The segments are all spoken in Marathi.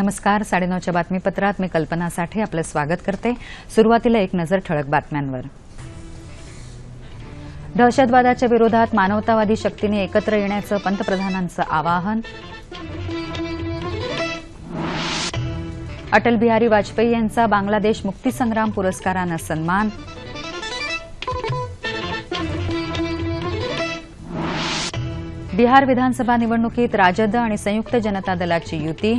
नमस्कार. 9:30च्या बातमीपत्रात मी कल्पना साठे आपलं स्वागत करते. सुरुवातीला एक नजर ठळक बातम्यांवर. दहशतवादाच्या विरोधात मानवतावादी शक्तीने एकत्र येण्याचं पंतप्रधानांचं आवाहन. अटल बिहारी वाजपेयी यांचा बांगलादेश मुक्तीसंग्राम पुरस्कारानं सन्मान. बिहार विधानसभा निवडणुकीत राजद आणि संयुक्त जनता दलाची युती.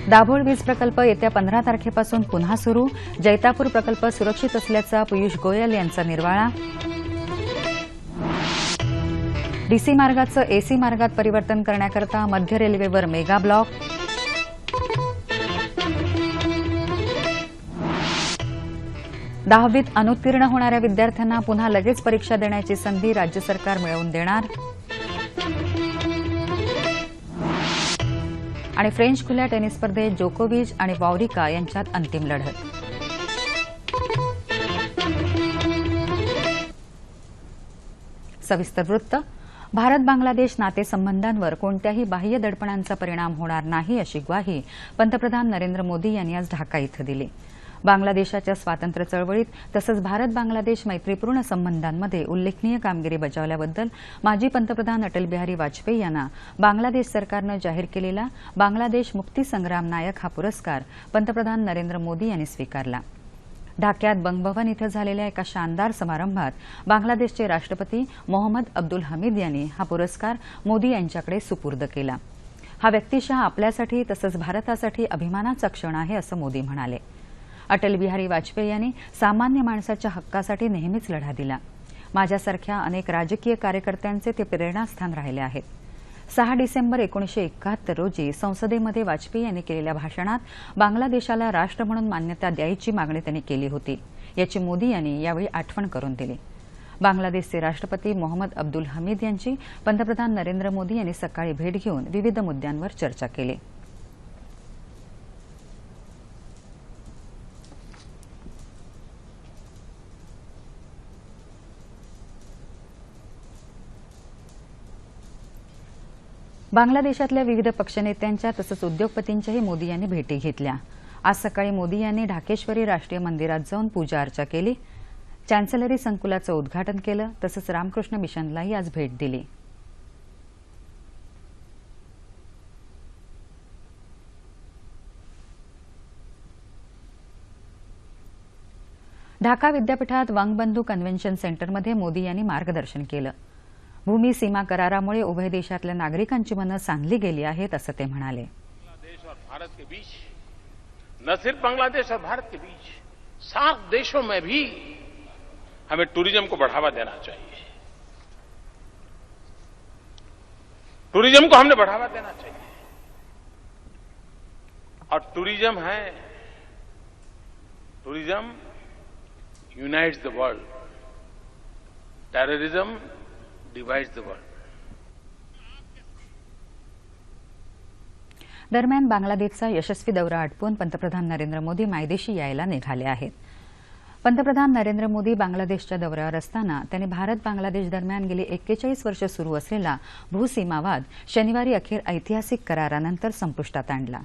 दाभोळ वीज प्रकल्प येत्या 15 तारखेपासून पुन्हा सुरू. जैतापूर प्रकल्प सुरक्षित असल्याचा पियुष गोयल यांचा निर्वाळा. डीसी मार्गाचं एसी मार्गात परिवर्तन करण्याकरता मध्य रेल्वेवर मेगा ब्लॉक. दहावीत अनुत्तीर्ण होणाऱ्या विद्यार्थ्यांना पुन्हा लगेच परीक्षा देण्याची संधी राज्य सरकार मिळवून देणार. आणि फ्रेंच खुल्या टेनिस स्पर्धेत जोकोविच आणि वावरिका यांच्यात अंतिम लढत. सविस्तर वृत्त. भारत बांगलादेश नातेसंबंधांवर कोणत्याही बाह्य दडपणांचा परिणाम होणार नाही अशी ग्वाही पंतप्रधान नरेंद्र मोदी यांनी आज ढाका इथं दिली. बांगलादेशाच्या स्वातंत्र्य चळवळीत तसंच भारत बांगलादेश मैत्रीपूर्ण संबंधांमध्ये उल्लेखनीय कामगिरी बजावल्याबद्दल माजी पंतप्रधान अटल बिहारी वाजपेयी यांना बांगलादेश सरकारनं जाहीर केलेला बांगलादेश मुक्तीसंग्राम नायक हा पुरस्कार पंतप्रधान नरेंद्र मोदी यांनी स्वीकारला. ढाक्यात बंगभवन इथं झालेल्या एका शानदार समारंभात बांगलादेशचे राष्ट्रपती मोहम्मद अब्दुल हमीद यांनी हा पुरस्कार मोदी यांच्याकडे सुपूर्द केला. हा व्यक्तिशः आपल्यासाठी तसंच भारतासाठी अभिमानाचा क्षण आहे असं मोदी म्हणाले. अटल बिहारी वाजपेयी यांनी सामान्य माणसाच्या हक्कासाठी नेहमीच लढा दिला. माझ्यासारख्या अनेक राजकीय कार्यकर्त्यांचे ते प्रेरणास्थान राहिले आहेत. 6 डिसेंबर 1971 रोजी संसदेमध्ये वाजपेयी यांनी केलेल्या भाषणात बांगलादेशाला राष्ट्र म्हणून मान्यता द्यायची मागणी त्यांनी केली होती. याची मोदी यांनी यावेळी आठवण करून दिली. बांगलादेशचे राष्ट्रपती मोहम्मद अब्दुल हमीद यांची पंतप्रधान नरेंद्र मोदी यांनी सकाळी भेट घेऊन विविध मुद्द्यांवर चर्चा केली. बांगलादेशातल्या विविध पक्षनेत्यांच्या तसंच उद्योगपतींच्याही मोदी यांनी भेटी घेतल्या. आज सकाळी मोदी यांनी ढाकेश्वरी राष्ट्रीय मंदिरात जाऊन पूजा अर्चा केली. चॅन्सेलरी संकुलाचं उद्घाटन केलं. तसंच रामकृष्ण मिशनलाही आज भेट दिली. ढाका विद्यापीठात वंगबंधू कन्व्हेन्शन सेंटरमध्ये मोदी यांनी मार्गदर्शन केलं. भूमी सीमा करारामुळे उभय देशातल्या नागरिकांची मनं सांधली गेली आहेत असं ते म्हणाले. बांग्लादेश और भारत के बीच, न सिर्फ बांग्लादेश और भारत के बीच, 7 देशों में भी हमें टूरिज्म को बढ़ावा देना चाहिए. टूरिज्म को हमने बढ़ावा देना चाहिए. और tourism unites the world. Terrorism divides the world. दरम्यान बांगलादेशचा यशस्वी दौरा आटपून पंतप्रधान नरेंद्र मोदी मायदेशी यायला निघाले आहेत. पंतप्रधान नरेंद्र मोदी बांगलादेशच्या दौऱ्यावर असताना त्यांनी भारत बांगलादेश दरम्यान गेली 41 वर्ष सुरू असलेला भूसीमावाद शनिवारी अखेर ऐतिहासिक करारानंतर संपुष्टात आणला.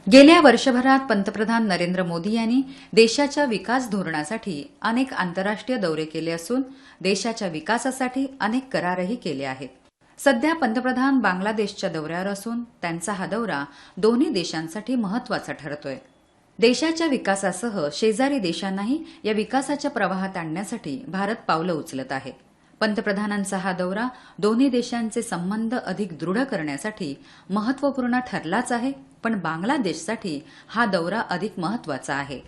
गेल्या वर्षभरात पंतप्रधान नरेंद्र मोदी यांनी देशाच्या विकास धोरणासाठी अनेक आंतरराष्ट्रीय दौरे केले असून देशाच्या विकासासाठी अनेक करारही केले आहेत. सध्या पंतप्रधान बांगलादेशच्या दौऱ्यावर असून त्यांचा हा दौरा दोन्ही देशांसाठी महत्वाचा ठरतोय. देशाच्या विकासासह शेजारी देशांनाही या विकासाच्या प्रवाहात आणण्यासाठी भारत पावलं उचलत आहे. पंतप्रधानांचा हा दौरा दोन्ही देशांचे संबंध अधिक दृढ करण्यासाठी महत्वपूर्ण ठरलाच आहे, पण बांगलादेशसाठी हा दौरा अधिक महत्वाचा आहे.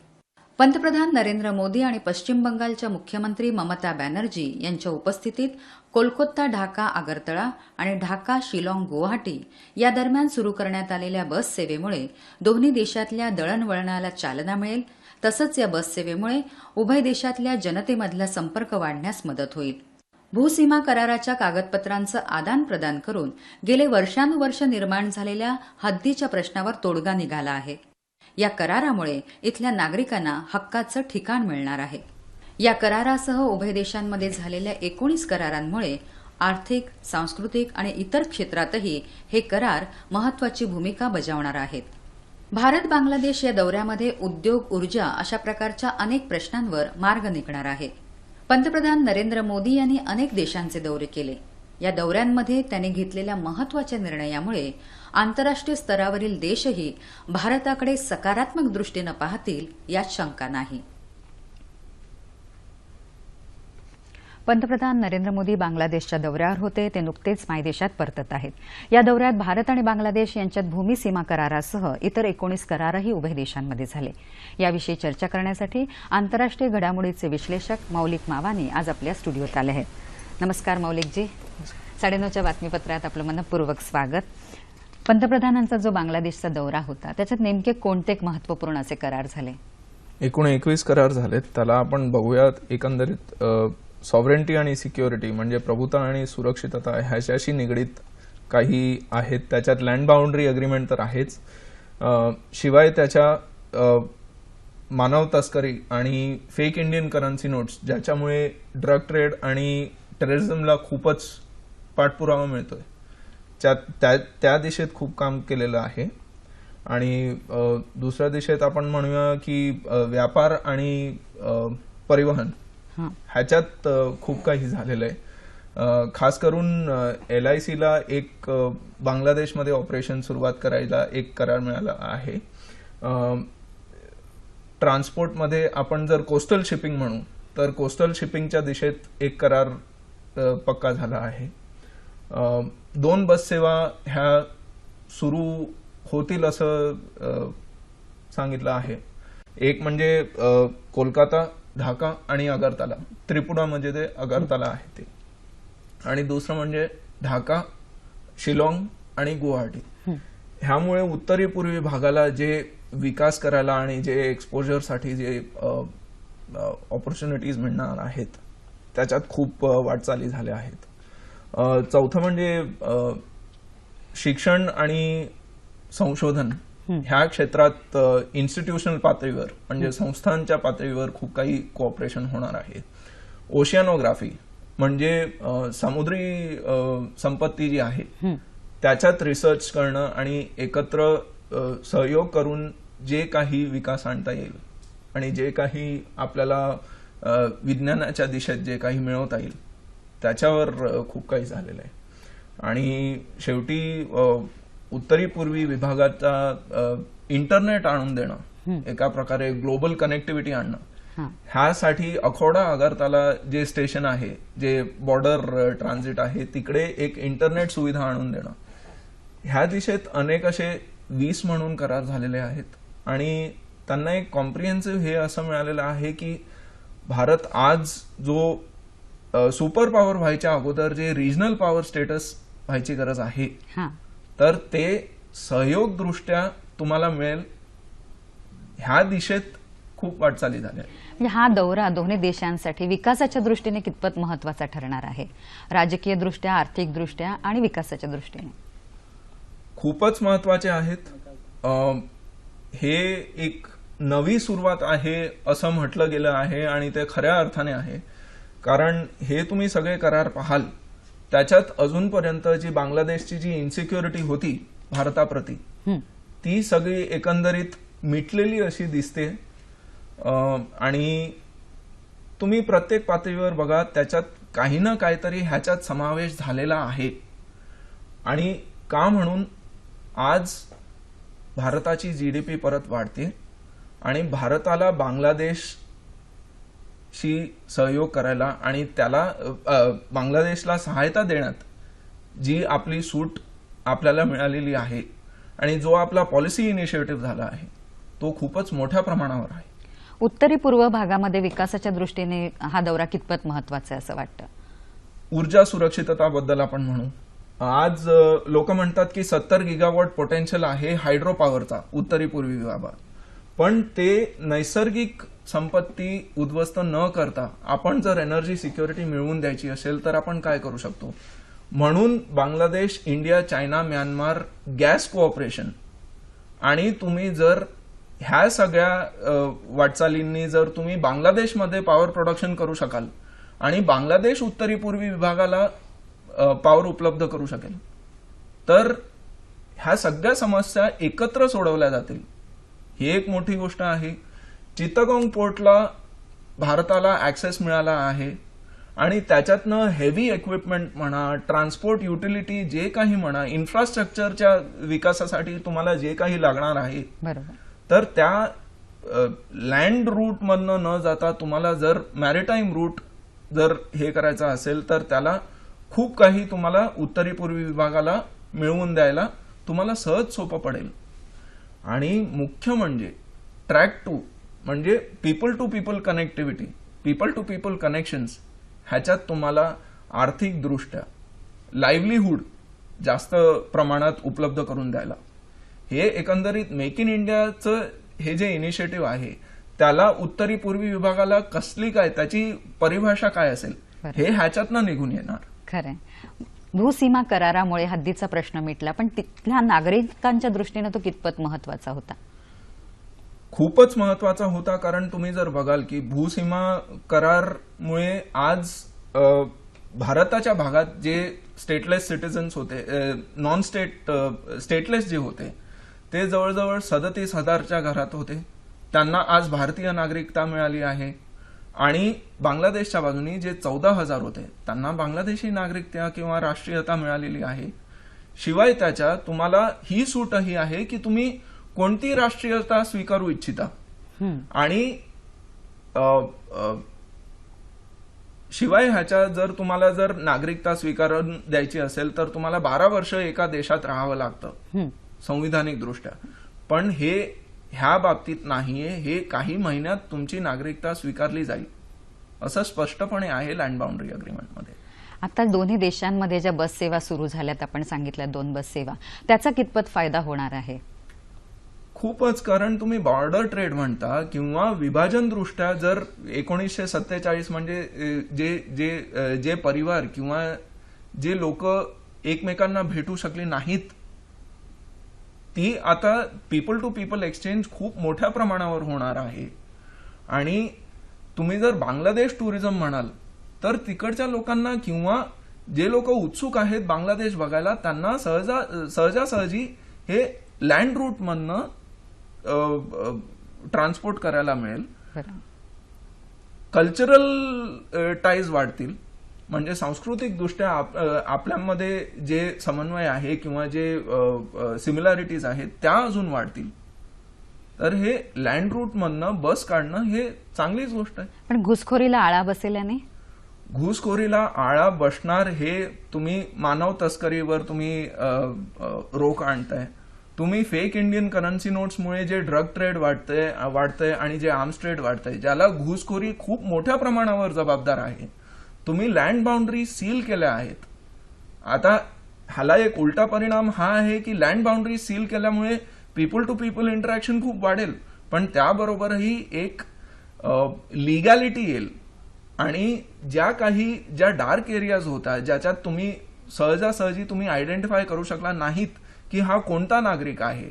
पंतप्रधान नरेंद्र मोदी आणि पश्चिम बंगालच्या मुख्यमंत्री ममता बॅनर्जी यांच्या उपस्थितीत कोलकाता ढाका आगरतळा आणि ढाका शिलाँग गुवाहाटी या दरम्यान सुरू करण्यात आलेल्या बस सेवेमुळे दोन्ही देशातल्या दळणवळणाला चालना मिळेल. तसंच या बस सेवेमुळे उभय देशातल्या जनतेमधला संपर्क वाढण्यास मदत होईल. भूसीमा कराराच्या कागदपत्रांचं आदान प्रदान करून गेले वर्षानुवर्ष निर्माण झालेल्या हद्दीच्या प्रश्नावर तोडगा निघाला आहे. या करारामुळे इथल्या नागरिकांना हक्काचं ठिकाण मिळणार आहे. या करारासह उभय देशांमध्ये झालेल्या 19 करारांमुळे आर्थिक, सांस्कृतिक आणि इतर क्षेत्रातही हे करार महत्वाची भूमिका बजावणार आहेत. भारत बांगलादेश या दौऱ्यामध्ये उद्योग, ऊर्जा अशा प्रकारच्या अनेक प्रश्नांवर मार्ग निघणार आहे. पंतप्रधान नरेंद्र मोदी यांनी अनेक देशांचे दौरे केले. या दौऱ्यांमध्ये त्यांनी घेतलेल्या महत्वाच्या निर्णयामुळे आंतरराष्ट्रीय स्तरावरील देशही भारताकडे सकारात्मक दृष्टीने पाहतील यात शंका नाही. पंतप्रधान नरेंद्र मोदी बांगलादेशच्या दौऱ्यावर होते. ते नुकतेच मायदेशात परतत आहेत. या दौऱ्यात भारत आणि बांगलादेश यांच्यात भूमी सीमा करारासह इतर 19 करारही उभय देशांमध्ये झाले. याविषयी चर्चा करण्यासाठी आंतरराष्ट्रीय घडामोडीचे विश्लेषक मौलिक मावानी आज आपल्या स्टुडिओत आले आहेत. नमस्कार मौलिकजी. 9:30च्या बातमीपत्रात आपलं मनपूर्वक स्वागत. पंतप्रधानांचा जो बांगलादेशचा दौरा होता त्याच्यात नेमके कोणते महत्वपूर्ण असे करार झाले? एकूण 21 करार झालेत. त्याला आपण बघूयात. एकंदरीत सॉव्हरेंटी आणि सिक्युरिटी म्हणजे प्रभुता आणि सुरक्षितता ह्याच्याशी निगडीत काही आहेत. त्याच्यात लँड बाउंड्री अग्रीमेंट तर आहेच, शिवाय त्याच्या मानव तस्करी आणि फेक इंडियन करन्सी नोट्स ज्याच्यामुळे ड्रग ट्रेड आणि टेररिझमला खूपच पाठपुरावा मिळतोय, त्या दिशेत खूप काम केलेलं आहे. आणि दुसऱ्या दिशेत आपण म्हणूया की व्यापार आणि परिवहन ह्याच्यात खूप काही झालेलं आहे. खास करून LICला एक बांगलादेशमध्ये ऑपरेशन सुरुवात करायला एक करार मिळाला आहे. ट्रान्सपोर्टमध्ये आपण जर कोस्टल शिपिंग म्हणू तर कोस्टल शिपिंगच्या दिशेत एक करार पक्का झाला आहे. 2 बस सेवा ह्या सुरू होतील असं सांगितलं आहे. एक म्हणजे कोलकाता, ढाका आणि अगरतला, त्रिपुरा म्हणजे ते अगरतला आहे ते, आणि दुसरं म्हणजे ढाका, शिलाँग आणि गुवाहाटी. ह्यामुळे उत्तरी पूर्वी भागाला जे विकास करायला आणि जे एक्सपोजरसाठी जे ऑपॉर्च्युनिटीज मिळणार आहेत त्याच्यात खूप वाटचाली झाल्या आहेत. चौथं म्हणजे शिक्षण आणि संशोधन ह्या क्षेत्रात इन्स्टिट्यूशनल पातळीवर म्हणजे संस्थांच्या पातळीवर खूप काही कोऑपरेशन होणार आहे. ओशियानोग्राफी म्हणजे समुद्री संपत्ती जी आहे त्याच्यात रिसर्च करणं आणि एकत्र सहयोग करून जे काही विकास आणता येईल आणि जे काही आपल्याला विज्ञानाच्या दिशेत जे काही मिळवता येईल त्याच्यावर खूप काही झालेलं आहे. आणि शेवटी उत्तरी पूर्वी विभागाचा इंटरनेट आणून देणं, एका प्रकारे ग्लोबल कनेक्टिव्हिटी आणणं, ह्यासाठी अखोडा अगरतला जे स्टेशन आहे, जे बॉर्डर ट्रान्झिट आहे, तिकडे एक इंटरनेट सुविधा आणून देणं, ह्या दिशेत अनेक असे 20 म्हणून करार झालेले आहेत. आणि त्यांना एक कॉम्प्रिहेन्सिव्ह हे असं मिळालेलं आहे की भारत आज जो सुपर पॉवर व्हायच्या अगोदर जे रिजनल पॉवर स्टेटस व्हायची गरज आहे तर ते सहयोग दृष्ट्या तुम्हाला मिळेल ह्या दिशेत खूप वाटचाली झाल्या. म्हणजे हा दौरा दोन्ही देशांसाठी विकासाच्या दृष्टीने कितपत महत्वाचा ठरणार आहे? राजकीय दृष्ट्या, आर्थिक दृष्ट्या आणि विकासाच्या दृष्टीने खूपच महत्वाचे आहेत. हे एक नवी सुरुवात आहे असं म्हटलं गेलं आहे आणि ते खऱ्या अर्थाने आहे. कारण हे तुम्ही सगळे करार पाहाल त्याच्यात अजूनपर्यंत जी बांगलादेशची जी इन्सिक्युरिटी होती भारताप्रती ती सगळी एकंदरीत मिटलेली अशी दिसते. आणि तुम्ही प्रत्येक पातळीवर बघा त्याच्यात काही ना काहीतरी ह्याच्यात समावेश झालेला आहे. आणि का म्हणून आज भारताची GDP परत वाढते आणि भारताला बांगलादेशशी सहयोग करायला आणि त्याला बांगलादेशला सहायता देण्यात जी आपली सूट आपल्याला मिळालेली आहे आणि जो आपला पॉलिसी इनिशिएटिव्ह झाला आहे तो खूपच मोठ्या प्रमाणावर आहे. उत्तरी पूर्व भागामध्ये विकासाच्या दृष्टीने हा दौरा कितपत महत्वाचा आहे असं वाटतं? ऊर्जा सुरक्षितताबद्दल आपण म्हणू, आज लोक म्हणतात की 70 गिगावॉट पोटेन्शियल आहे हायड्रो पॉवरचा उत्तरी पूर्वी विभागात, पण ते नैसर्गिक संपत्ती उद्ध्वस्त न करता आपण जर एनर्जी सिक्युरिटी मिळवून द्यायची असेल तर आपण काय करू शकतो? म्हणून Bangladesh, India, China, Myanmar gas cooperation आणि तुम्ही जर ह्या सगळ्या वाटचालींनी जर तुम्ही बांगलादेशमध्ये पॉवर प्रोडक्शन करू शकाल आणि बांगलादेश उत्तरी पूर्वी विभागाला पॉवर उपलब्ध करू शकेल, तर ह्या सगळ्या समस्या एकत्र सोडवल्या जातील. ही एक मोठी गोष्ट आहे. चित्तगोंग पोर्टला भारताला ऍक्सेस मिळाला आहे आणि त्याच्यातनं हेवी इक्विपमेंट म्हणा, ट्रान्सपोर्ट युटिलिटी जे काही म्हणा, इन्फ्रास्ट्रक्चरच्या विकासासाठी तुम्हाला जे काही लागणार आहे, बरोबर, तर त्या लँड रूट मधनं न जाता तुम्हाला जर मॅरिटाईम रूट जर हे करायचं असेल तर त्याला खूप काही तुम्हाला उत्तरी पूर्वी विभागाला मिळवून द्यायला तुम्हाला सहज सोपं पडेल. आणि मुख्य म्हणजे ट्रॅक 2 म्हणजे people to people connectivity, people to people connections, ह्याच्यात तुम्हाला आर्थिक दृष्ट्या लाईव्हलीहूड जास्त प्रमाणात उपलब्ध करून द्यायला, हे एकंदरीत मेक इन इंडियाचं हे जे इनिशिएटिव्ह आहे त्याला उत्तरी पूर्वी विभागाला कसली काय त्याची परिभाषा काय असेल हे ह्याच्यातनं निघून येणार. खरंय. भूसीमा करारामुळे हद्दीचा प्रश्न मिटला, पण तिथल्या नागरिकांच्या दृष्टीने तो कितपत महत्वाचा होता? खूपच महत्वाचा होता. कारण तुम्ही जर बघाल की भूसीमा करारमुळे आज भारताच्या भागात जे स्टेटलेस सिटीजन्स होते, नॉन स्टेटलेस जे होते, ते जवळजवळ 37,000च्या घरात होते. त्यांना आज भारतीय नागरिकता मिळाली आहे. आणि बांगलादेशच्या बाजूनी जे 14,000 होते त्यांना बांगलादेशी नागरिकता किंवा राष्ट्रीयता मिळालेली आहे. शिवाय त्याच्या तुम्हाला ही सूटही आहे की तुम्ही कोणती राष्ट्रीयता स्वीकारू इच्छिता. आणि शिवाय ह्याच्या जर तुम्हाला जर नागरिकता स्वीकारून द्यायची असेल तर तुम्हाला 12 वर्ष एका देशात राहावं लागतं संविधानिक दृष्ट्या. पण हे ह्या बाबतीत नाहीये. हे काही महिन्यात तुमची नागरिकता स्वीकारली जाईल असं स्पष्टपणे आहे लँड बाउंड्री अग्रीमेंटमध्ये. आता दोन्ही देशांमध्ये ज्या बस सेवा सुरू झाल्यात, आपण सांगितल्या 2 बस सेवा, त्याचा कितपत फायदा होणार आहे? खूपच. कारण तुम्ही बॉर्डर ट्रेड म्हणता किंवा विभाजन दृष्ट्या जर 1947 म्हणजे जे परिवार किंवा जे लोक एकमेकांना भेटू शकली नाहीत, ती आता पीपल टू पीपल एक्सचेंज खूप मोठ्या प्रमाणावर होणार आहे. आणि तुम्ही जर बांगलादेश टुरिझम म्हणाल तर तिकडच्या लोकांना किंवा जे लोक उत्सुक आहेत बांगलादेश बघायला त्यांना सहजासहजी हे लँड रूट मधनं ट्रान्सपोर्ट करायला मिळेल. कल्चरल टाईज वाढतील. म्हणजे सांस्कृतिक दृष्ट्या आपल्यामध्ये जे समन्वय आहे किंवा जे सिमिलॅरिटीज आहेत त्या अजून वाढतील. तर हे लँड रूट मधनं बस काढणं हे चांगलीच गोष्ट आहे. पण घुसखोरीला आळा बसेल याने? घुसखोरीला आळा बसणार हे तुम्ही मानव तस्करीवर तुम्ही रोख आणताय. तुम्ही फेक इंडियन करन्सी नोट्समुळे जे ड्रग ट्रेड वाढतंय आणि जे आर्म्स ट्रेड वाढतंय, ज्याला घुसखोरी खूप मोठ्या प्रमाणावर जबाबदार आहे. तुम्ही लँड बाउंड्री सील केल्या आहेत. आता ह्याला एक उलटा परिणाम हा आहे की लँड बाउंड्री सील केल्यामुळे पीपल टू पीपल इंटरॅक्शन खूप वाढेल, पण त्याबरोबरही एक लिगॅलिटी येईल. आणि ज्या डार्क एरियाज होता ज्याच्यात तुम्ही सहजासहजी तुम्ही आयडेंटिफाय करू शकला नाहीत की हा कोणता नागरिक आहे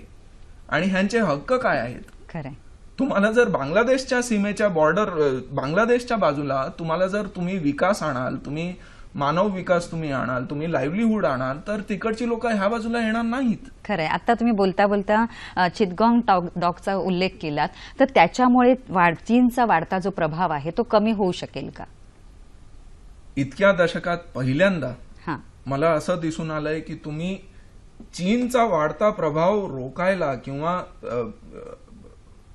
आणि ह्यांचे हक्क काय आहेत. खरंय. तुम्हाला जर बांगलादेशच्या सीमेच्या बांगलादेशच्या बाजूला तुम्हाला जर तुम्ही विकास आणाल, तुम्ही मानव विकास तुम्ही आणाल, तुम्ही लाईव्हलीहूड आणाल, तर तिकडची लोक ह्या बाजूला येणार नाहीत. खरंय. आता तुम्ही बोलता बोलता चितगोंग डॉकचा उल्लेख केलात, तर त्याच्यामुळे चीनचा वाढता जो प्रभाव आहे तो कमी होऊ शकेल का? इतक्या दशकात पहिल्यांदा मला असं दिसून आलंय की तुम्ही चीनचा वाढता प्रभाव रोखायला किंवा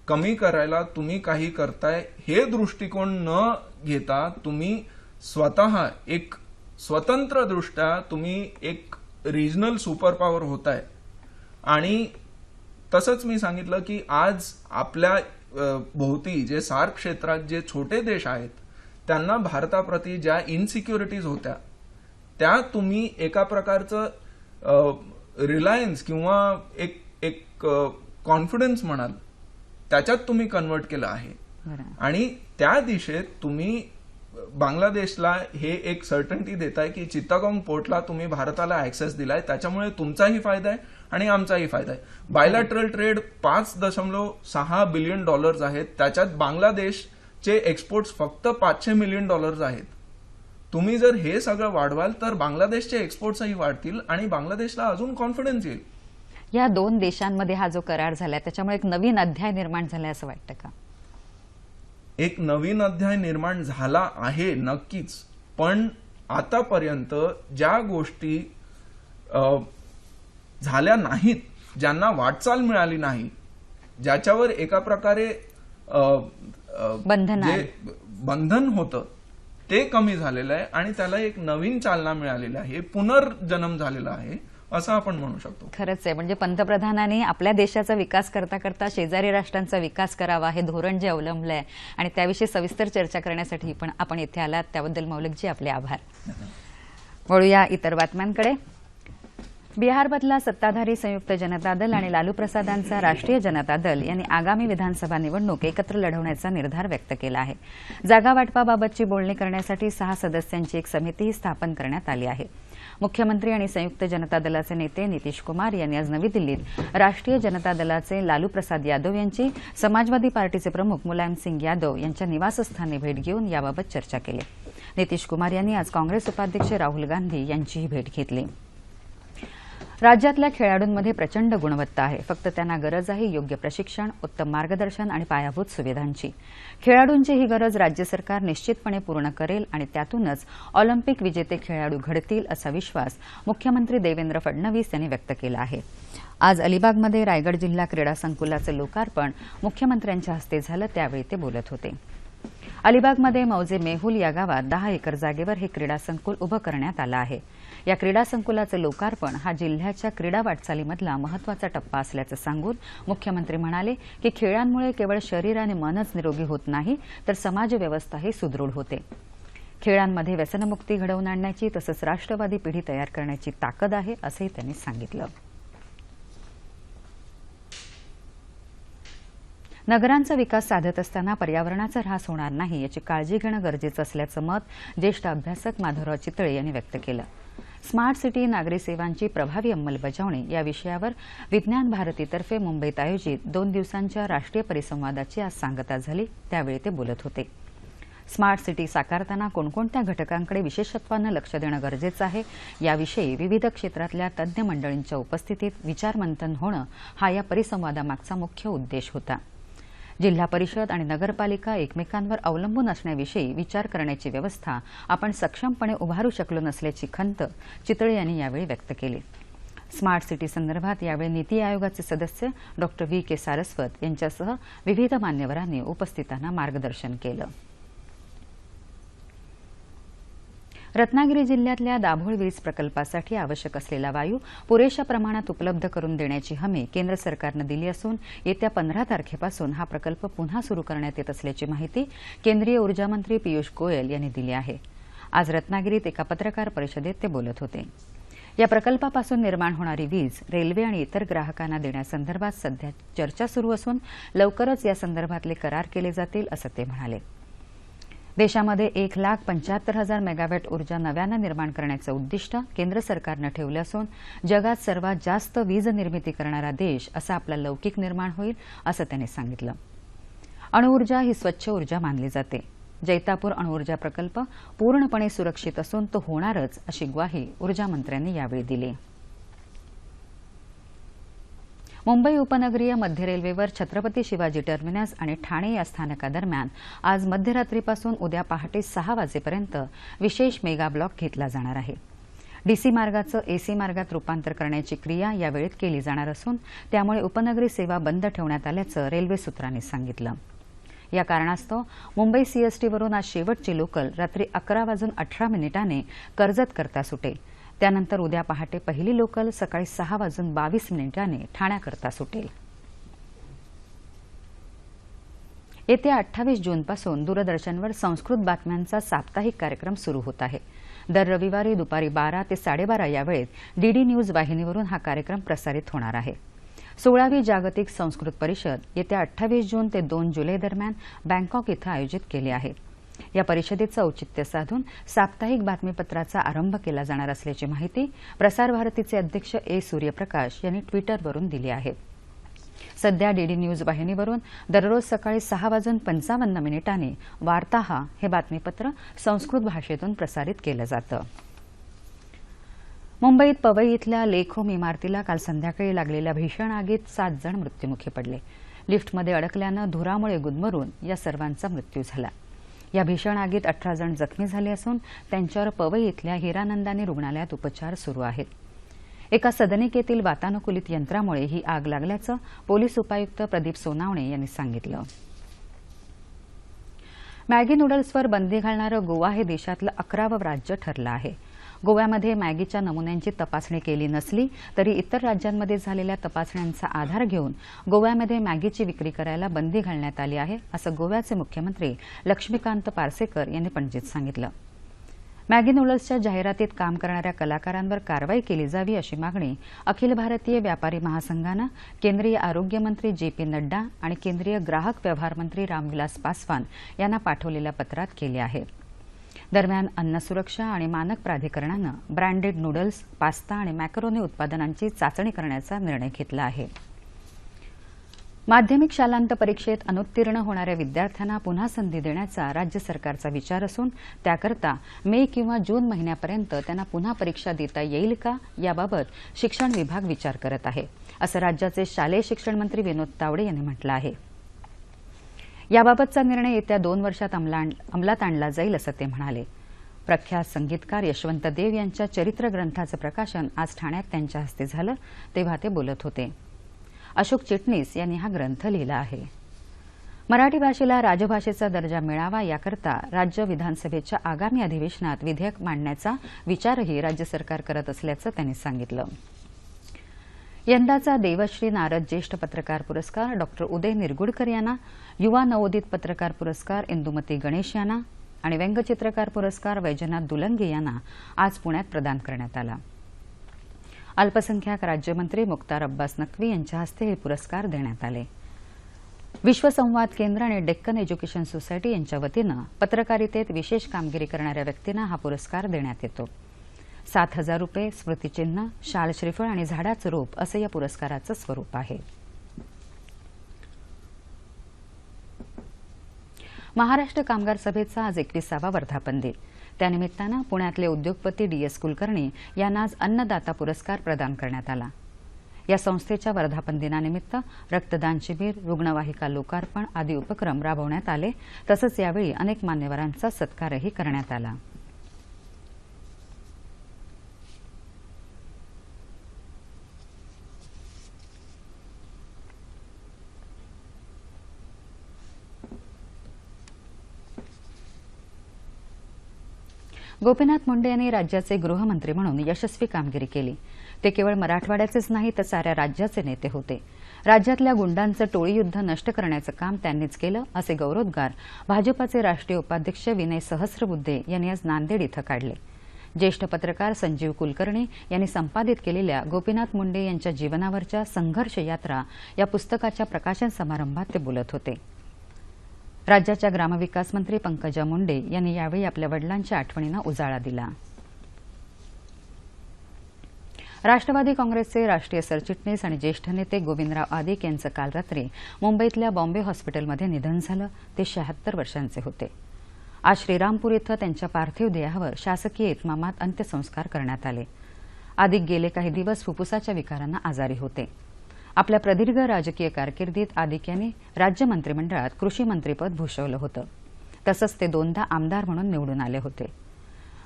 कमी करायला तुम्ही काही करताय हे दृष्टिकोन न घेता तुम्ही स्वतः एक स्वतंत्र दृष्ट्या तुम्ही एक रिजनल सुपर पॉवर होताय. आणि तसंच मी सांगितलं की आज आपल्या भोवती जे सार्क क्षेत्रात जे छोटे देश आहेत त्यांना भारताप्रती ज्या इनसिक्युरिटीज होत्या त्या तुम्ही एका प्रकारचं रिलायन्स किंवा एक कॉन्फिडन्स म्हणाल त्याच्यात तुम्ही कन्वर्ट केलं आहे. आणि त्या दिशेत तुम्ही बांगलादेशला हे एक सर्टन्टी देत आहे की चित्तागोंग पोर्टला तुम्ही भारताला ऍक्सेस दिलाय, त्याच्यामुळे तुमचाही फायदा आहे आणि आमचाही फायदा आहे. बायलॅटरल ट्रेड $5.6 बिलियन आहेत. त्याच्यात बांगलादेशचे एक्सपोर्ट्स फक्त $500 मिलियन आहेत. तुम्ही जर हे सगळं वाढवाल तर बांगलादेशचे एक्सपोर्ट्सही वाढतील आणि बांगलादेशला अजून कॉन्फिडन्स येईल. या दोन देशांमध्ये हा जो करार झाला त्याच्यामुळे एक नवीन अध्याय निर्माण झालाय असं वाटतं का? एक नवीन अध्याय निर्माण झाला आहे नक्कीच, पण आतापर्यंत ज्या गोष्टी झाल्या नाहीत, ज्यांना वाटचाल मिळाली नाही, ज्याच्यावर एका प्रकारे बंधन होतं ते कमी झालेलं आहे आणि त्याला एक नवीन चालना मिळालेली आहे, पुनर्जन्म झालेला आहे असं आपण म्हणू शकतो. खरंच आहे. म्हणजे पंतप्रधानांनी आपल्या देशाचा विकास करता करता शेजारी राष्ट्रांचा विकास करावा हे धोरण जे अवलंबलं आहे आणि त्याविषयी सविस्तर चर्चा करण्यासाठी पण आपण इथे आलात, त्याबद्दल मौलिकजी आपले आभार. वळूया इतर बातम्यांकडे. बिहारमधला सत्ताधारी संयुक्त जनता दल आणि लालू प्रसादांचा राष्ट्रीय जनता दल यांनी आगामी विधानसभा निवडणूक एकत्र लढवण्याचा निर्धार व्यक्त केला आहे. जागा वाटपाबाबतची बोलणी करण्यासाठी 6 सदस्यांची एक समितीही स्थापन करण्यात आली आहे. मुख्यमंत्री आणि संयुक्त जनता दलाचे नेते नितीश कुमार यांनी आज नवी दिल्लीत राष्ट्रीय जनता दलाचे लालू प्रसाद यादव यांची समाजवादी पार्टीचे प्रमुख मुलायम सिंग यादव यांच्या निवासस्थानी भेट घेऊन याबाबत चर्चा केली. नितीश कुमार यांनी आज काँग्रेस उपाध्यक्ष राहुल गांधी यांचीही भेट घेतली. राज्यातल्या खेळाडूंमध्ये प्रचंड गुणवत्ता आहे. फक्त त्यांना गरज आहे योग्य प्रशिक्षण, उत्तम मार्गदर्शन आणि पायाभूत सुविधांची. खेळाडूंची ही गरज राज्य सरकार निश्चितपणे पूर्ण करेल आणि त्यातूनच ऑलिम्पिक विजेते खेळाडू घडतील असा विश्वास मुख्यमंत्री देवेंद्र फडणवीस यांनी व्यक्त केला आहे. आज अलिबागमध्ये रायगड जिल्हा क्रीडा संकुलाचं लोकार्पण मुख्यमंत्र्यांच्या हस्ते झालं, त्यावेळी ते बोलत होते. अलिबागमध्ये मौजे मेहुल या गावात 10 एकर जागेवर हे क्रीडा संकुल उभं करण्यात आलं आहे. या क्रीडा संकुलाचं लोकार्पण हा जिल्ह्याच्या क्रीडा वाटचालीमधला महत्वाचा टप्पा असल्याचं सांगून मुख्यमंत्री म्हणाले की खेळांमुळे केवळ शरीर आणि मनच निरोगी होत नाही तर समाजव्यवस्थाही सुदृढ होते. खेळांमध्ये व्यसनमुक्ती घडवून आणण्याची तसंच राष्ट्रवादी पिढी तयार करण्याची ताकद आहे असंही त्यांनी सांगितलं. नगरांचा विकास साधत असताना पर्यावरणाचा ऱ्हास होणार नाही याची काळजी घेणं गरजेचं असल्याचं मत ज्येष्ठ अभ्यासक माधवराव चितळे यांनी व्यक्त केलं. स्मार्ट सिटी नागरी सेवांची प्रभावी अंमलबजावणी या विषयावर विज्ञान भारतीतर्फे मुंबईत आयोजित 2 दिवसांच्या राष्ट्रीय परिसंवादाची आज सांगता झाली, त्यावेळी ते बोलत होते. स्मार्ट सिटी साकारताना कोणकोणत्या घटकांकडे विशेषत्वानं लक्ष देणं गरजेचं आहे याविषयी विविध क्षेत्रातल्या तज्ज्ञ मंडळींच्या उपस्थितीत विचारमंथन होणं हा या परिसंवादामागचा मुख्य उद्देश होता. जिल्हा परिषद आणि नगरपालिका एकमेकांवर अवलंबून असण्याविषयी विचार करण्याची व्यवस्था आपण सक्षमपणे उभारू शकलो नसल्याची खंत चितळे यांनी यावेळी व्यक्त केली. स्मार्ट सिटी संदर्भात यावेळी नीती आयोगाचे सदस्य डॉ. V.K. सारस्वत यांच्यासह विविध मान्यवरांनी उपस्थितांना मार्गदर्शन केलं. रत्नागिरी जिल्ह्यातल्या दाभोळ वीज प्रकल्पासाठी आवश्यक असलेला वायू पुरेशा प्रमाणात उपलब्ध करून देण्याची हमी केंद्र सरकारनं दिली असून येत्या 15 तारखेपासून हा प्रकल्प पुन्हा सुरू करण्यात येत असल्याची माहिती केंद्रीय ऊर्जा मंत्री पियुष गोयल यांनी दिली आहे. आज रत्नागिरीत एका पत्रकार परिषदेत ते बोलत होते. या प्रकल्पापासून निर्माण होणारी वीज रेल्वे आणि इतर ग्राहकांना देण्यासंदर्भात सध्या चर्चा सुरू असून लवकरच या संदर्भातले करार केले जातील असं ते म्हणाले. देशामध्ये 1,75,000 मेगावॅट ऊर्जा नव्यानं निर्माण करण्याचं उद्दिष्ट केंद्र सरकारनं ठेवलं असून जगात सर्वात जास्त वीज निर्मिती करणारा देश असा आपला लौकिक निर्माण होईल असं त्यांनी सांगितलं. अणुऊर्जा ही स्वच्छ ऊर्जा मानली जाते. जैतापूर अणुऊर्जा प्रकल्प पूर्णपणे सुरक्षित असून तो होणारच अशी ग्वाही ऊर्जामंत्र्यांनी यावेळी दिली. मुंबई उपनगरीय मध्य रेल्वेवर छत्रपती शिवाजी टर्मिनस आणि ठाणे या स्थानकादरम्यान आज मध्यरात्रीपासून उद्या पहाटे 6 वाजेपर्यंत विशेष मेगा ब्लॉक घेतला जाणार आहे. डीसी मार्गाचं एसी मार्गात रूपांतर करण्याची क्रिया या वेळेत केली जाणार असून त्यामुळे उपनगरी सेवा बंद ठेवण्यात आल्याचं रेल्वे सूत्रांनी सांगितलं. या कारणास्तव मुंबई सीएसटीवरून आज शेवटची लोकल रात्री 11:18 कर्जत करता सुटेल. त्यानंतर उद्या पहाटे पहिली लोकल सकाळी 6:22 ठाण्याकरता सुटेल. येत्या 28 जूनपासून दूरदर्शनवर संस्कृत बातम्यांचा साप्ताहिक कार्यक्रम सुरू होत आहे. दर रविवारी दुपारी 12 ते 12:30 या वेळेत डीडी न्यूज वाहिनीवरून हा कार्यक्रम प्रसारित होणार आहे. 16वी जागतिक संस्कृत परिषद येत्या 28 जून ते 2 जुलै दरम्यान बँकॉक इथं आयोजित केली आहे. या परिषदेचं औचित्य साधून साप्ताहिक बातमीपत्राचा आरंभ केला जाणार असल्याची माहिती प्रसार भारतीचे अध्यक्ष ए सूर्यप्रकाश यांनी ट्विटरवरून दिली आहे. सध्या डीडी न्यूज वाहिनीवरून दररोज सकाळी 6:55 वार्ताहा हे बातमीपत्र संस्कृत भाषेतून प्रसारित केलं जातं. मुंबईत पवई इथल्या लेक होम इमारतीला काल संध्याकाळी लागलेल्या भीषण आगीत 7 जण मृत्युमुखी पडले. लिफ्टमध्ये अडकल्यानं धुरामुळे गुदमरून या सर्वांचा मृत्यू झाला. या भीषण आगीत 18 जण जखमी झाले असून त्यांच्यावर पवई इथल्या हिरानंदानी रुग्णालयात उपचार सुरू आहेत. एका सदनिकेतील वातानुकूलित यंत्रामुळे ही आग लागल्याचं पोलीस उपायुक्त प्रदीप सोनावणे यांनी सांगितलं. मॅगी नूडल्सवर बंदी घालणारं गोवा हे देशातलं 11वं राज्य ठरलं आहे. गोव्यामध्ये मॅगीच्या नमुन्यांची तपासणी केली नसली तरी इतर राज्यांमध्ये झालेल्या तपासण्यांचा आधार घेऊन गोव्यामध्ये मॅगीची विक्री करायला बंदी घालण्यात आली आहे, असं गोव्याचे मुख्यमंत्री लक्ष्मीकांत पार्सेकर यांनी पणजीत सांगितलं. मॅगी नूडल्सच्या जाहिरातीत काम करणाऱ्या कलाकारांवर कारवाई केली जावी अशी मागणी अखिल भारतीय व्यापारी महासंघानं केंद्रीय आरोग्य मंत्री जे.पी. नड्डा आणि केंद्रीय ग्राहक व्यवहार मंत्री रामविलास पासवान यांना पाठवलेल्या पत्रात केली आहे. दरम्यान अन्न सुरक्षा आणि मानक प्राधिकरणानं ब्रँडेड नूडल्स, पास्ता आणि मॅकरोनी उत्पादनांची चाचणी करण्याचा निर्णय घेतला आहे. माध्यमिक शालांत परीक्षेत अनुत्तीर्ण होणाऱ्या विद्यार्थ्यांना पुन्हा संधी देण्याचा राज्य सरकारचा विचार असून त्याकरता मे किंवा जून महिन्यापर्यंत त्यांना पुन्हा परीक्षा देता येईल का याबाबत शिक्षण विभाग विचार करत आहे, असं राज्याचे शालेय शिक्षण मंत्री विनोद तावडे यांनी म्हटलं आहे. याबाबतचा निर्णय येत्या 2 वर्षात अंमलात आणला जाईल असं ते म्हणाले. प्रख्यात संगीतकार यशवंत देव यांच्या चरित्र ग्रंथाचं प्रकाशन आज ठाण्यात त्यांच्या हस्ते झालं तेव्हा ते बोलत होते. अशोक चिटणीस यांनी हा ग्रंथ लिहिला आहे. मराठी भाषेला राजभाषेचा दर्जा मिळावा याकरता राज्य विधानसभेच्या आगामी अधिवेशनात विधेयक मांडण्याचा विचारही राज्य सरकार करत असल्याचं त्यांनी सांगितलं. यंदाचा देवश्री नारद ज्येष्ठ पत्रकार पुरस्कार डॉ. उदय निरगुडकर यांना, युवा नवोदित पत्रकार पुरस्कार इंदुमती गणेश यांना आणि व्यंगचित्रकार पुरस्कार वैजनाथ दुलंगे यांना आज पुण्यात प्रदान करण्यात आला. अल्पसंख्याक राज्यमंत्री मुख्तार अब्बास नक्वी यांच्या हस्ते हे पुरस्कार देण्यात आले. विश्वसंवाद केंद्र आणि डेक्कन एज्युकेशन सोसायटी यांच्या वतीनं पत्रकारितेत विशेष कामगिरी करणाऱ्या व्यक्तींना हा पुरस्कार देण्यात येतो. 7,000 रुपये, स्मृतिचिन्ह, शाल, श्रीफळ आणि झाडाचं रोप असं या पुरस्काराचं स्वरूप आहे. महाराष्ट्र कामगार सभेचा आज 21वा वर्धापन दिन. त्यानिमित्तानं पुण्यातले उद्योगपती डी.एस. कुलकर्णी यांना आज अन्नदाता पुरस्कार प्रदान करण्यात आला. या संस्थेच्या वर्धापन दिनानिमित्त रक्तदान शिबिर, रुग्णवाहिका लोकार्पण आदी उपक्रम राबवण्यात आले. तसंच यावेळी अनेक मान्यवरांचा सत्कारही करण्यात आला. गोपीनाथ मुंडे यांनी राज्याचे गृहमंत्री म्हणून यशस्वी कामगिरी केली. ते केवळ मराठवाड्याचेच नाही तर साऱ्या राज्याचे नेते होते. राज्यातल्या गुंडांचं टोळीयुद्ध नष्ट करण्याचं काम त्यांनीच केलं, असे गौरवोद्गार भाजपाचे राष्ट्रीय उपाध्यक्ष विनय सहस्रबुद्धे यांनी आज नांदेड इथं काढले. ज्येष्ठ पत्रकार संजीव कुलकर्णी यांनी संपादित केलेल्या गोपीनाथ मुंडे यांच्या जीवनावरच्या संघर्ष यात्रा या पुस्तकाच्या प्रकाशन समारंभात ते बोलत होते. राज्याच्या ग्रामविकास मंत्री पंकजा मुंडे यांनी यावेळी आपल्या वडिलांच्या आठवणींना उजाळा दिला. राष्ट्रवादी काँग्रेसचे राष्ट्रीय सरचिटणीस आणि ज्येष्ठ नेते गोविंदराव आदिक यांचं काल रात्री मुंबईतल्या बॉम्बे हॉस्पिटलमध्ये निधन झालं. ते 76 वर्षांचे होते. आज श्रीरामपूर इथं त्यांच्या पार्थिव देहावर शासकीय इतमामात अंत्यसंस्कार करण्यात आले. आदिक गेले काही दिवस फुफ्फुसाच्या विकारानं आजारी होते. आपल्या प्रदीर्घ राजकीय कारकिर्दीत आदिक यांनी राज्य मंत्रिमंडळात कृषी मंत्रीपद भूषवलं होतं. तसंच ते 2दा आमदार म्हणून निवडून आले होते.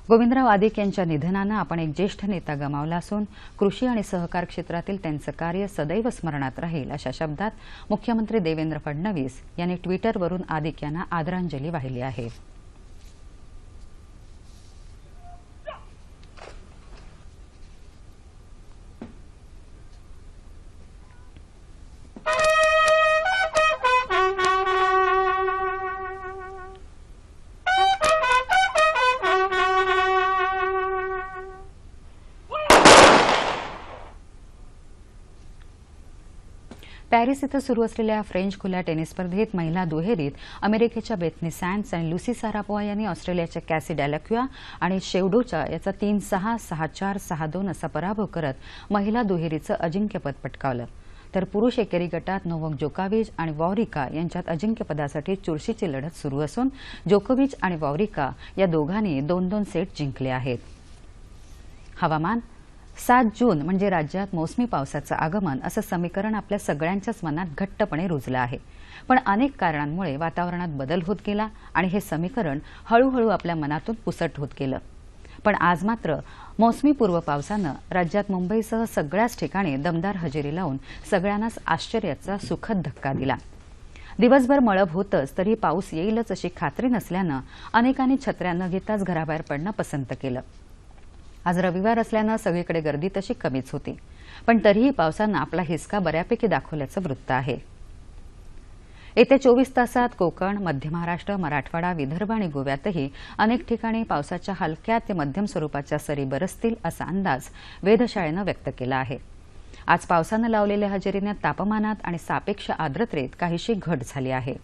गोविंदराव आदिक यांच्या निधनानं आपण एक ज्येष्ठ नेता गमावला असून कृषी आणि सहकार क्षेत्रातील त्यांचं कार्य सदैव स्मरणात राहील, अशा शब्दात मुख्यमंत्री देवेंद्र फडणवीस यांनी ट्विटरवरून आदिक यांना आदरांजली वाहिली आहे. पॅरिस इथं सुरू असलेल्या फ्रेंच खुल्या टेनिस स्पर्धेत महिला दुहेरीत अमेरिकेच्या बेथनी सॅन्ड्स आणि लुसी सारापोवा यांनी ऑस्ट्रेलियाच्या कॅसी डॅलक्युआ आणि शेवडोचा याचा 3-6, 6-4, 6-2 असा पराभव करत महिला दुहेरीचं अजिंक्यपद पटकावलं. तर पुरुष एकेरी गटात नोव्हाक जोकोविच आणि वॉवरिका यांच्यात अजिंक्यपदासाठी चुरशीची लढत सुरू असून जोकोविच आणि वॉवरिका या दोघांनी 2-2 सेट जिंकले आहेत. हवामान. 7 जून म्हणजे राज्यात मोसमी पावसाचं आगमन असं समीकरण आपल्या सगळ्यांच्याच मनात घट्टपणे रुजलं आहे. पण अनेक कारणांमुळे वातावरणात बदल होत गेला आणि हे समीकरण हळूहळू आपल्या मनातून पुसट होत गेलं. पण आज मात्र मोसमी पूर्व पावसानं राज्यात मुंबईसह सगळ्याच ठिकाणी दमदार हजेरी लावून सगळ्यांनाच आश्चर्याचा सुखद धक्का दिला. दिवसभर मळभ होतच तरी पाऊस येईलच अशी खात्री नसल्यानं अनेकांनी छत्र्या न घेताच घराबाहेर पडणं पसंत केलं. आज रविवार असल्यानं सगळीकडे गर्दी तशी कमीच होती. पण तरीही पावसानं आपला हिसका बऱ्यापैकी दाखवल्याचं वृत्त आहे. येत्या 24 तासात कोकण, मध्य महाराष्ट्र, मराठवाडा, विदर्भ आणि गोव्यातही अनेक ठिकाणी पावसाच्या हलक्या ते मध्यम स्वरूपाच्या सरी बरसतील असा अंदाज वेधशाळेनं व्यक्त केला आहे. आज पावसानं लावलेल्या हजेरीने तापमानात आणि सापेक्ष आर्द्रतेत काहीशी घट झाली आहे.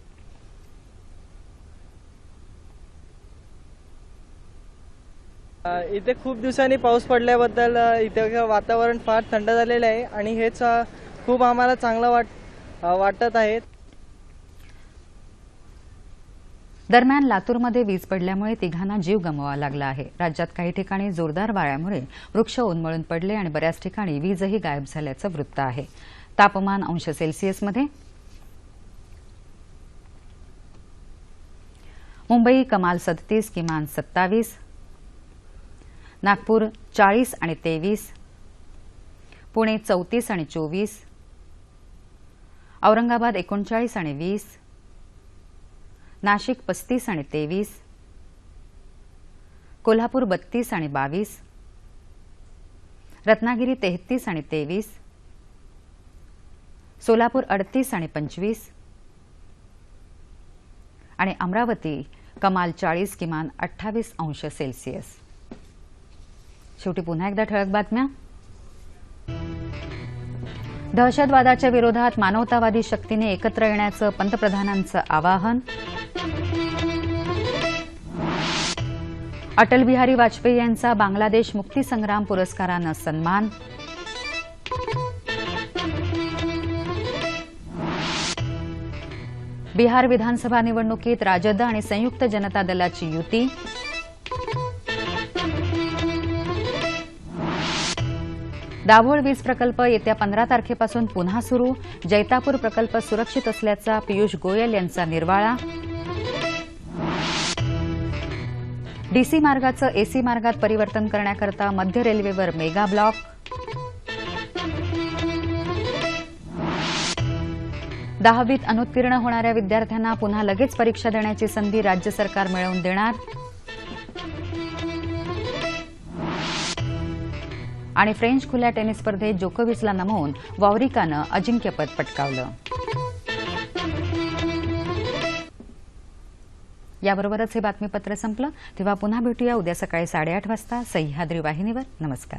इथे खूप दिवसांनी पाऊस पडल्याबद्दल इथे वातावरण फार थंड झालेलं आहे आणि हेच खूप आम्हाला चांगलं वाटत आहे. दरम्यान लातूरमध्ये वीज पडल्यामुळे तिघांना जीव गमवावा लागला आहे. राज्यात काही ठिकाणी जोरदार वाऱ्यामुळे वृक्ष उन्मळून पडले आणि बऱ्याच ठिकाणी वीजही गायब झाल्याचं वृत्त आहे. तापमान अंश सेल्सिअसमध्ये. मुंबई कमाल 37, किमान 27. नागपूर 40 आणि 23. पुणे 34 आणि 24. औरंगाबाद 39 आणि 20. नाशिक 35 आणि 23. कोल्हापूर 32 आणि 22. रत्नागिरी 33 आणि 23. सोलापूर 38 आणि 25. आणि अमरावती कमाल 40, किमान 28 अंश सेल्सिअस. शेवटी पुन्हा एकदा ठळक बातम्या. दहशतवादाच्या विरोधात मानवतावादी शक्तीने एकत्र येण्याचं पंतप्रधानांचं आवाहन. अटल बिहारी वाजपेयी यांचा बांगलादेश मुक्तीसंग्राम पुरस्कारानं सन्मान. बिहार विधानसभा निवडणुकीत राजद आणि संयुक्त जनता दलाची युती. दाभोळ वीज प्रकल्प येत्या 15 तारखेपासून पुन्हा सुरू. जैतापूर प्रकल्प सुरक्षित असल्याचा पियुष गोयल यांचा निर्वाळा. डीसी मार्गाचं एसी मार्गात परिवर्तन करण्याकरता मध्य रेल्वेवर मेगा ब्लॉक. दहावीत अनुत्तीर्ण होणाऱ्या विद्यार्थ्यांना पुन्हा लगेच परीक्षा देण्याची संधी राज्य सरकार मिळवून देणार. आणि फ्रेंच खुल्या टेनिस स्पर्धेत जोकोविचला नमवून वॉवरिकानं अजिंक्यपद पटकावलं. याबरोबरच हे बातमीपत्र संपलं. तेव्हा पुन्हा भेटूया उद्या सकाळी 8:30 वाजता सह्याद्री वाहिनीवर. नमस्कार.